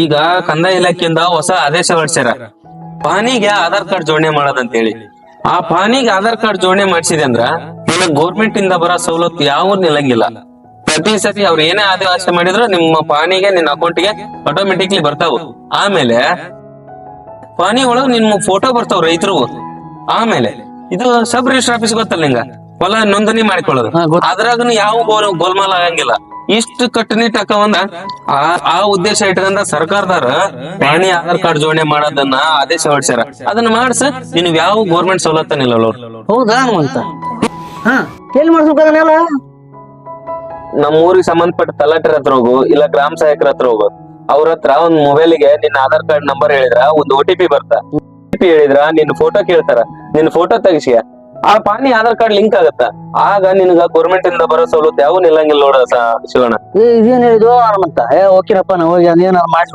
ಈಗ ಕಂದಾಯ ಇಲಾಖೆಯಿಂದ ಹೊಸ ಆದೇಶ ಹೊರಡ್ಸ್ಯಾರ. ಪಾನಿಗೆ ಆಧಾರ್ ಕಾರ್ಡ್ ಜೋಡಣೆ ಮಾಡೋದಂತೇಳಿ. ಆ ಪಾನಿಗೆ ಆಧಾರ್ ಕಾರ್ಡ್ ಜೋಡಣೆ ಮಾಡ್ಸಿದೆ ಅಂದ್ರ ನಿನಗ್ ಗೌರ್ಮೆಂಟ್ ಇಂದ ಬರೋ ಸವಲತ್ತು ಯಾವ ನಿಲ್ಲಂಗಿಲ್ಲ. ಪ್ರತಿ ಸತಿ ಅವ್ರು ಏನೇ ಆದೇಶ ಮಾಡಿದ್ರು ನಿಮ್ಮ ಪಾನಿಗೆ ನಿನ್ನ ಅಕೌಂಟ್ಗೆ ಆಟೋಮೆಟಿಕ್ಲಿ ಬರ್ತಾವ. ಆಮೇಲೆ ಪಾನಿ ಒಳಗ್ ನಿಮ್ ಫೋಟೋ ಬರ್ತಾವ ರೈತರು. ಆಮೇಲೆ ಇದು ಸಬ್ ರಿಜಿಸ್ಟರ್ ಆಫೀಸ್ ಗೊತ್ತಲ್ಲ ನಿಂಗ, ಹೊಲ ನೋಂದಣಿ ಮಾಡ್ಕೊಳ್ಳೋದು. ಅದ್ರಾಗನು ಯಾವ ಗೋಲ್ಮಾಲ್ ಆಗಂಗಿಲ್ಲ. ಇಷ್ಟು ಕಟ್ಟುನಿಟ್ಟಾಕ ಒಂದ ಆ ಉದ್ದೇಶ ಇಟ್ಕೊಂಡ ಸರ್ಕಾರದಾರ ಪಾನಿ ಆಧಾರ್ ಕಾರ್ಡ್ ಜೋಡಣೆ ಮಾಡೋದನ್ನ ಆದೇಶ ಹೊರಡ್ಸ್ಯಾರ. ಅದನ್ನ ಮಾಡ್ಸ ನಿನ್ಗೆ ಯಾವ ಗೌರ್ಮೆಂಟ್ ಸವಲತ್ತನಿಲ್ಲ ಅವ್ರು. ಹೌದಾ ಅಂತ ಎಲ್ಲಿ ಮಾಡ್ಸ್ಬೇಕಲ್ಲ? ನಮ್ಮ ಊರಿಗೆ ಸಂಬಂಧಪಟ್ಟ ತಲಾಟರ್ ಹತ್ರ ಹೋಗು, ಇಲ್ಲ ಗ್ರಾಮ ಸಹಾಯಕರ ಹತ್ರ ಹೋಗು. ಅವ್ರ ಹತ್ರ ಒಂದ್ ಮೊಬೈಲ್ಗೆ ನಿನ್ನ ಆಧಾರ್ ಕಾರ್ಡ್ ನಂಬರ್ ಹೇಳಿದ್ರ ಒಂದು OTP ಬರ್ತಾ. OTP ಹೇಳಿದ್ರ ನಿನ್ ಫೋಟೋ ಕೇಳ್ತಾರ. ನಿನ್ ಫೋಟೋ ತೆಗಿಸಿ ಆ ಪಾನಿ ಆಧಾರ್ ಕಾರ್ಡ್ ಲಿಂಕ್ ಆಗತ್ತ. ಆಗ ನಿನ್ಗ ಗೌರ್ಮೆಂಟ್ ಇಂದ ಬರೋ ಸವಲತ್ತು ಯಾವ ನಿಲ್ಲಂಗಿಲ್ಲ ನೋಡ ಶಿವಣ್ಣ. ಇದೇನ್ ಹೇಳಿದ್ವು ಅಂತ ಓಕೆನಪ್ಪ ನಾ ಹೋಗಿ ಅದೇನಾರು ಮಾಡಿಸ್ಬಿಡ್ತೀನಿ.